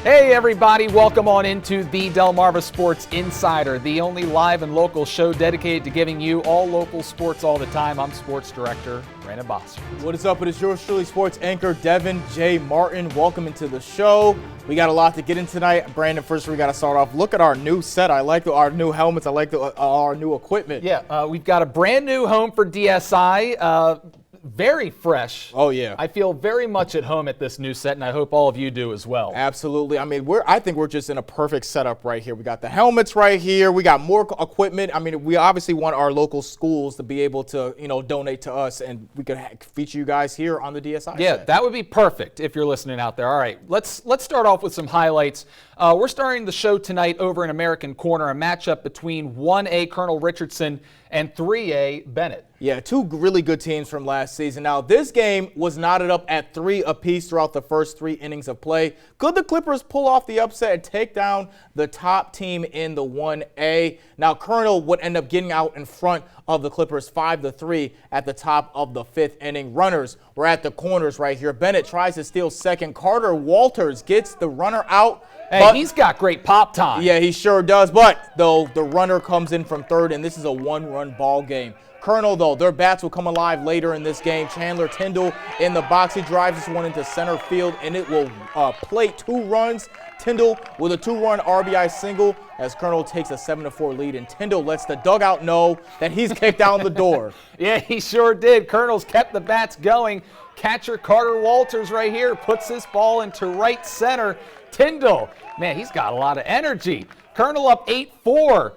Hey everybody, welcome on into the Delmarva Sports Insider, the only live and local show dedicated to giving you all local sports all the time. I'm Sports Director Brandon Bosser. What is up? It is yours truly, sports anchor Devin J. Martin. Welcome into the show. We got a lot to get in tonight. Brandon, first we got to start off. Look at our new set. I like our new helmets. I like our new equipment. Yeah, we've got a brand new home for DSI. Very fresh. Oh, yeah. I feel very much at home at this new set, and I hope all of you do as well. Absolutely. I mean, I think we're just in a perfect setup right here. We got the helmets right here. We got more equipment. I mean, we obviously want our local schools to be able to, donate to us, and we could feature you guys here on the DSI Yeah, set. that would be perfect if you're listening out there. All right, let's start off with some highlights. We're starting the show tonight over in American Corner, a matchup between 1A Colonel Richardson and 3A Bennett. Yeah, two really good teams from last season. Now, this game was knotted up at 3 apiece throughout the first 3 innings of play. Could the Clippers pull off the upset and take down the top team in the 1A? Now, Colonel would end up getting out in front of the Clippers 5-3 at the top of the 5th inning. Runners were at the corners right here. Bennett tries to steal second. Carter Walters gets the runner out. Hey, he's got great pop time. Yeah, he sure does. But, though, the runner comes in from third, and this is a one-run ball game. Colonel, though, their bats will come alive later in this game. Chandler Tyndall in the box. He drives this one into center field, and it will plate 2 runs. Tyndall with a 2-run RBI single as Colonel takes a 7-4 lead, and Tyndall lets the dugout know that he's kicked down the door. Yeah, he sure did. Colonel's kept the bats going. Catcher Carter Walters right here puts this ball into right center. Tyndall, man, he's got a lot of energy. Colonel up 8-4.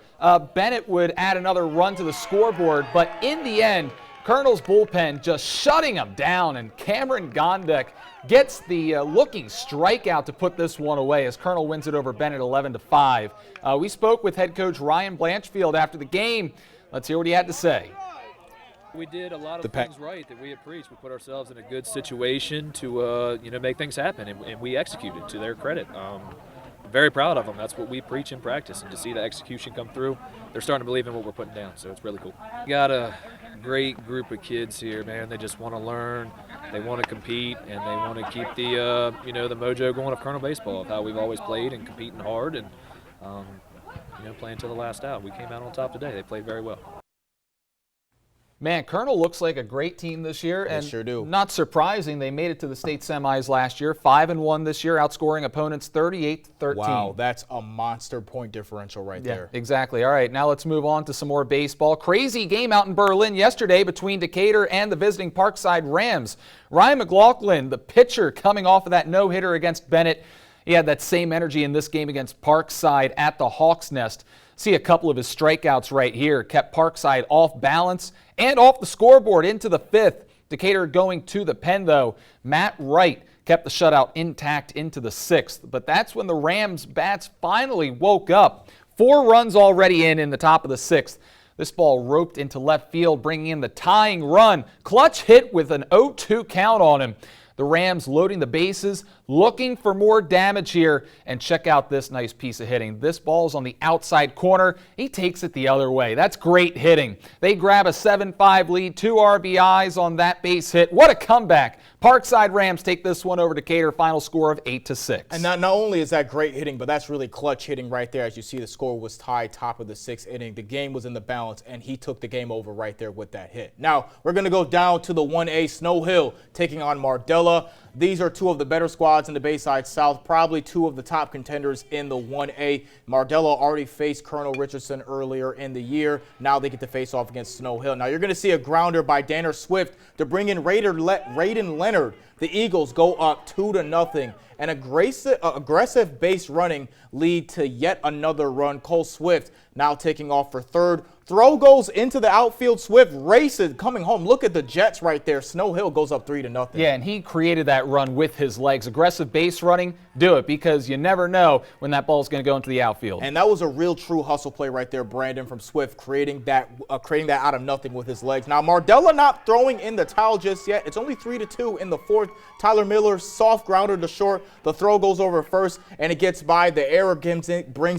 Bennett would add another run to the scoreboard, but in the end, Colonel's bullpen just shutting him down, and Cameron Gondek gets the looking strikeout to put this one away as Colonel wins it over Bennett 11-5. We spoke with head coach Ryan Blanchfield after the game. Let's hear what he had to say. We did a lot of things right that we had preached. We put ourselves in a good situation to make things happen, and we executed to their credit. Very proud of them. That's what we preach in practice, and to see the execution come through, they're starting to believe in what we're putting down, so it's really cool. We got a great group of kids here, man. They just want to learn, they want to compete, and they want to keep the the mojo going of Colonel baseball, of how we've always played and competing hard and playing till the last out. We came out on top today. They played very well. Man, Colonel looks like a great team this year, and they sure do. Not surprising, they made it to the state semis last year, 5-1 this year, outscoring opponents 38-13. Wow, that's a monster point differential right there. Exactly. All right, now let's move on to some more baseball. Crazy game out in Berlin yesterday between Decatur and the visiting Parkside Rams. Ryan McLaughlin, the pitcher, coming off of that no-hitter against Bennett. He had that same energy in this game against Parkside at the Hawks Nest. See a couple of his strikeouts right here. Kept Parkside off balance and off the scoreboard into the 5th. Decatur going to the pen, though. Matt Wright kept the shutout intact into the 6th. But that's when the Rams bats finally woke up. 4 runs already in the top of the 6th. This ball roped into left field, bringing in the tying run. Clutch hit with an 0-2 count on him. The Rams loading the bases, looking for more damage here, and check out this nice piece of hitting. This ball's on the outside corner. He takes it the other way. That's great hitting. They grab a 7-5 lead, 2 RBIs on that base hit. What a comeback. Parkside Rams take this one over Decatur, final score of 8-6. And not only is that great hitting, but that's really clutch hitting right there. As you see, the score was tied top of the 6th inning. The game was in the balance, and he took the game over right there with that hit. Now, we're going to go down to the 1A, Snow Hill taking on Mardella. These are 2 of the better squads in the Bayside South, probably 2 of the top contenders in the 1A. Mardella already faced Colonel Richardson earlier in the year. Now they get to face off against Snow Hill. Now you're going to see a grounder by Danner Swift to bring in Raiden Leonard. The Eagles go up 2-0. An aggressive base running lead to yet another run. Cole Swift now taking off for third. Throw goes into the outfield. Swift races, coming home. Look at the Jets right there. Snow Hill goes up 3-0. Yeah, and he created that run with his legs. Aggressive base running, do it, because you never know when that ball's going to go into the outfield. And that was a real true hustle play right there, Brandon, from Swift, creating that out of nothing with his legs. Now, Mardella not throwing in the towel just yet. It's only 3-2 in the 4th. Tyler Miller, soft grounder to short. The throw goes over first, and it gets by. The error brings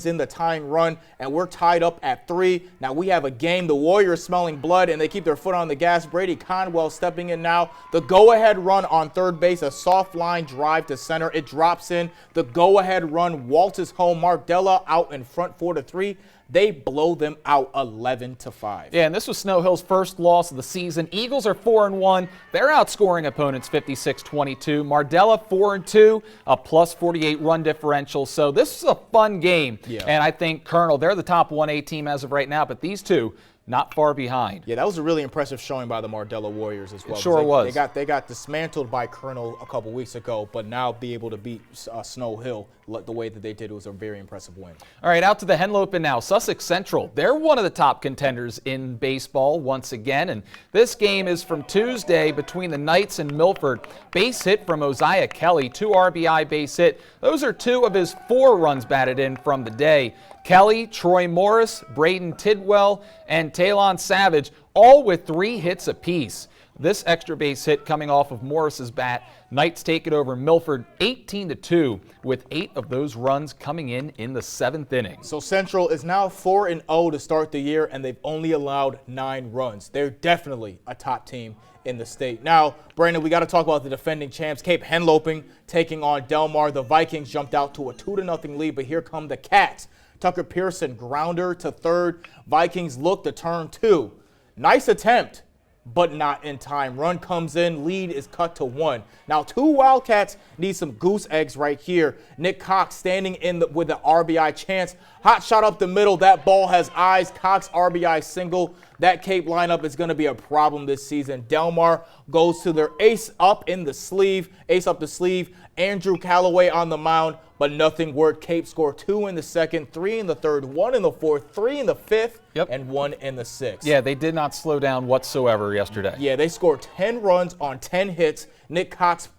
in the tying run, and we're tied up at 3. Now we have a game. The Warriors smelling blood, and they keep their foot on the gas. Brady Conwell stepping in now. The go-ahead run on third base, a soft line drive to center. It drops in. in. The go-ahead run waltzes home. Mardella out in front 4-3. They blow them out 11-5. Yeah, and this was Snow Hill's first loss of the season. Eagles are 4-1. They're outscoring opponents 56-22. Mardella 4-2, a +48 run differential. So this is a fun game. Yeah. And I think Colonel, they're the top 1A team as of right now, but these two not far behind. Yeah, that was a really impressive showing by the Mardella Warriors as well. It sure was. They got dismantled by Colonel a couple weeks ago, but now be able to beat Snow Hill the way that they did was a very impressive win. All right, out to the Henlopen now. Sussex Central, they're one of the top contenders in baseball once again, and this game is from Tuesday between the Knights and Milford. Base hit from Osiah Kelly, 2 RBI base hit. Those are 2 of his 4 runs batted in from the day. Kelly, Troy Morris, Braden Tidwell, and Talon Savage, all with 3 hits apiece. This extra base hit coming off of Morris's bat. Knights take it over Milford 18-2, with 8 of those runs coming in the 7th inning. So Central is now 4-0 to start the year, and they've only allowed 9 runs. They're definitely a top team in the state. Now, Brandon, we got to talk about the defending champs, Cape Henlopen, taking on Delmar. The Vikings jumped out to a 2-0 lead, but here come the Cats. Tucker Pearson, grounder to third. Vikings look to turn 2. Nice attempt, but not in time. Run comes in, lead is cut to 1. Now 2 Wildcats need some goose eggs right here. Nick Cox standing with the RBI chance. Hot shot up the middle. That ball has eyes. Cox RBI single. That Cape lineup is going to be a problem this season. Delmar goes to their ace up the sleeve. Andrew Calloway on the mound, but nothing worked. Cape scored 2 in the second, 3 in the third, 1 in the fourth, 3 in the fifth, and 1 in the sixth. Yeah, they did not slow down whatsoever yesterday. Yeah, they scored 10 runs on 10 hits. Nick Cox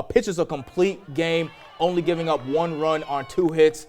pitches a complete game, only giving up 1 run on 2 hits.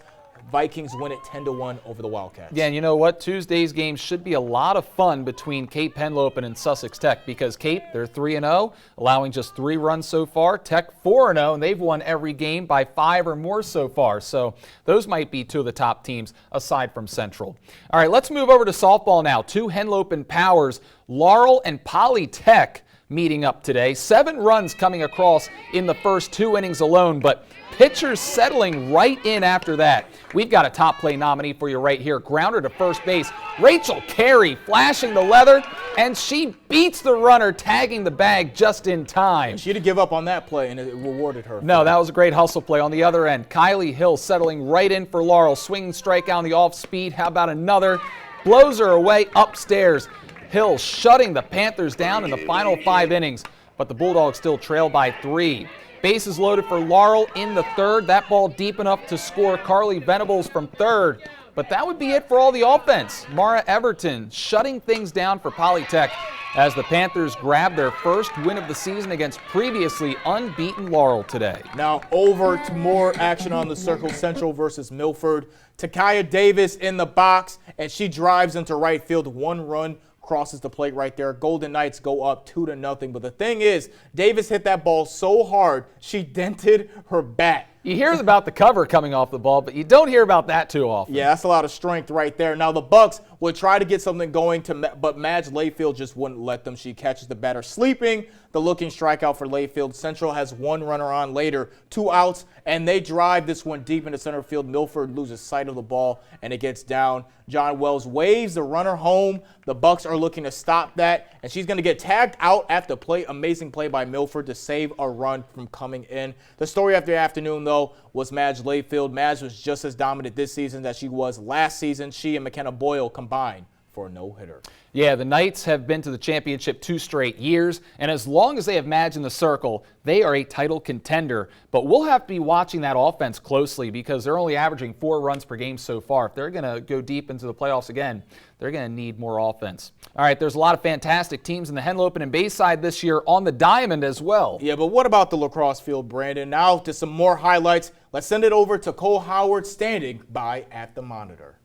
Vikings win it 10-1 over the Wildcats. Yeah, and you know what? Tuesday's game should be a lot of fun between Cape Henlopen and Sussex Tech, because Cape, they're 3-0, allowing just 3 runs so far. Tech 4-0, and they've won every game by 5 or more so far. So those might be 2 of the top teams aside from Central. All right, let's move over to softball now. 2 Henlopen powers, Laurel and Polytech, meeting up today. 7 runs coming across in the first 2 innings alone, but pitchers settling right in after that. We've got a top play nominee for you right here. Grounder to first base. Rachel Carey flashing the leather, and she beats the runner, tagging the bag just in time. She had to give up on that play, and it rewarded her. No, that was a great hustle play. On the other end, Kylie Hill settling right in for Laurel. Swinging strikeout on the off speed. How about another? Blows her away upstairs. Hill shutting the Panthers down in the final 5 innings, but the Bulldogs still trail by 3. Bases loaded for Laurel in the third. That ball deep enough to score Carly Venables from third. But that would be it for all the offense. Mara Everton shutting things down for Polytech as the Panthers grab their first win of the season against previously unbeaten Laurel today. Now over to more action on the circle. Central versus Milford. Takaya Davis in the box, and she drives into right field. 1 run crosses the plate right there. Golden Knights go up 2-0. But the thing is, Davis hit that ball so hard, she dented her bat. You hear about the cover coming off the ball, but you don't hear about that too often. Yeah, that's a lot of strength right there. Now the Bucks would try to get something going, but Madge Layfield just wouldn't let them. She catches the batter sleeping. The looking strikeout for Layfield. Central has 1 runner on later, 2 outs, and they drive this one deep into center field. Milford loses sight of the ball, and it gets down. John Wells waves the runner home. The Bucks are looking to stop that, and she's going to get tagged out at the plate. Amazing play by Milford to save a run from coming in. The story after the afternoon, though, was Madge Layfield. Madge was just as dominant this season as she was last season. She and McKenna Boyle combined for a no-hitter. Yeah, the Knights have been to the championship 2 straight years, and as long as they have Madge in the circle, they are a title contender. But we'll have to be watching that offense closely because they're only averaging 4 runs per game so far. If they're going to go deep into the playoffs again, they're going to need more offense. All right, there's a lot of fantastic teams in the Henlopen and Bayside this year on the diamond as well. Yeah, but what about the lacrosse field, Brandon? Now to some more highlights. Let's send it over to Cole Howard standing by at the monitor.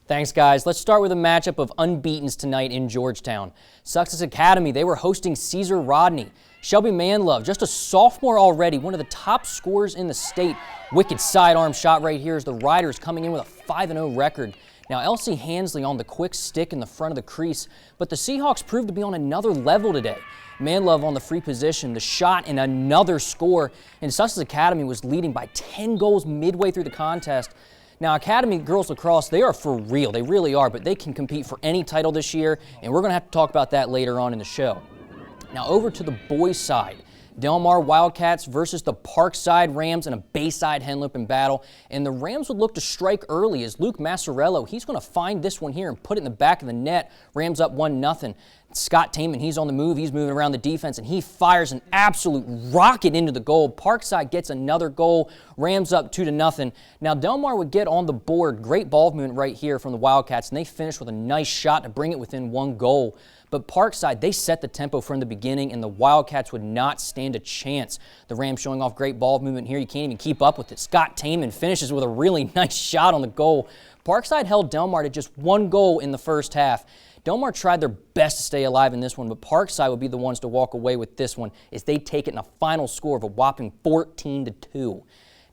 Thanks, guys. Let's start with a matchup of unbeatens tonight in Georgetown. Sussex Academy, they were hosting Caesar Rodney. Shelby Manlove, just a sophomore already, one of the top scorers in the state. Wicked sidearm shot right here as the Riders coming in with a 5-0 record. Now, Elsie Hansley on the quick stick in the front of the crease, but the Seahawks proved to be on another level today. Manlove on the free position, the shot, and another score. And Sussex Academy was leading by 10 goals midway through the contest. Now, Academy girls lacrosse, they are for real. They really are, but they can compete for any title this year, and we're going to have to talk about that later on in the show. Now, over to the boys' side. Delmar Wildcats versus the Parkside Rams in a Bayside Henlopen battle. And the Rams would look to strike early as Luke Massarello, he's going to find this one here and put it in the back of the net. Rams up 1-0. Scott Taman, he's on the move. He's moving around the defense, and he fires an absolute rocket into the goal. Parkside gets another goal. Rams up 2-0. Now, Delmar would get on the board. Great ball movement right here from the Wildcats, and they finish with a nice shot to bring it within 1 goal. But Parkside, they set the tempo from the beginning, and the Wildcats would not stand a chance. The Rams showing off great ball movement here. You can't even keep up with it. Scott Taman finishes with a really nice shot on the goal. Parkside held Delmar to just 1 goal in the first half. Delmar tried their best to stay alive in this one, but Parkside would be the ones to walk away with this one as they take it in a final score of a whopping 14-2.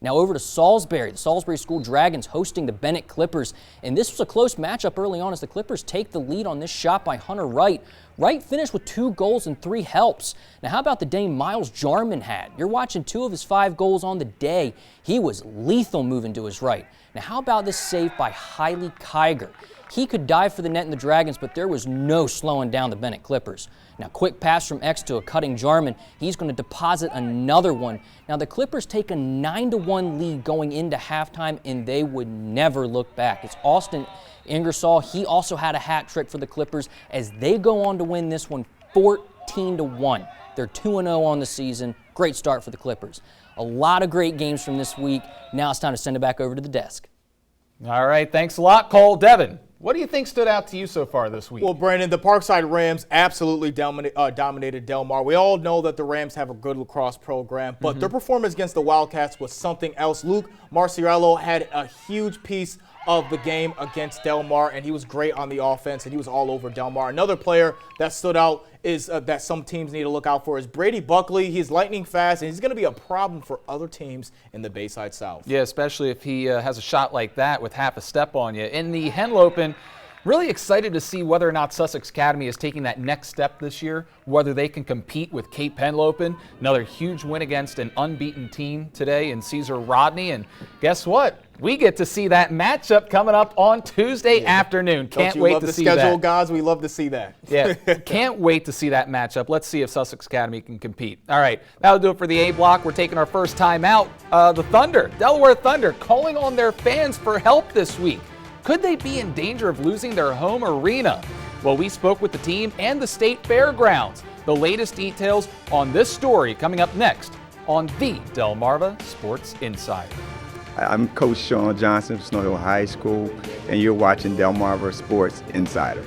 Now over to Salisbury. The Salisbury School Dragons hosting the Bennett Clippers. And this was a close matchup early on as the Clippers take the lead on this shot by Hunter Wright. Wright finished with 2 goals and 3 helps. Now how about the day Miles Jarman had? You're watching 2 of his 5 goals on the day. He was lethal moving to his right. Now how about this save by Hailey Kiger? He could dive for the net in the Dragons, but there was no slowing down the Bennett Clippers. Now, quick pass from X to a cutting Jarman. He's going to deposit another one. Now, the Clippers take a 9-1 lead going into halftime, and they would never look back. It's Austin Ingersoll. He also had a hat trick for the Clippers as they go on to win this one 14-1. They're 2-0 on the season. Great start for the Clippers. A lot of great games from this week. Now it's time to send it back over to the desk. All right, thanks a lot, Cole. Devin, what do you think stood out to you so far this week? Well, Brandon, the Parkside Rams absolutely dominated Delmar. We all know that the Rams have a good lacrosse program, but their performance against the Wildcats was something else. Luke Marciello had a huge piece of the game against Delmar, and he was great on the offense, and he was all over Delmar. Another player that stood out is that some teams need to look out for is Brady Buckley. He's lightning fast, and he's going to be a problem for other teams in the Bayside South. Yeah, especially if he has a shot like that with half a step on you. In the Henlopen, really excited to see whether or not Sussex Academy is taking that next step this year, whether they can compete with Cape Henlopen. Another huge win against an unbeaten team today in Caesar Rodney. And guess what? We get to see that matchup coming up on Tuesday afternoon. Can't wait to see that. Love the schedule, guys. We love to see that. Yeah, can't wait to see that matchup. Let's see if Sussex Academy can compete. All right, that'll do it for the A block. We're taking our first time out. The Thunder, Delaware Thunder, calling on their fans for help this week. Could they be in danger of losing their home arena? Well, we spoke with the team and the state fairgrounds. The latest details on this story coming up next on the Delmarva Sports Insider. I'm Coach Sean Johnson from Snow Hill High School, and you're watching Delmarva Sports Insider.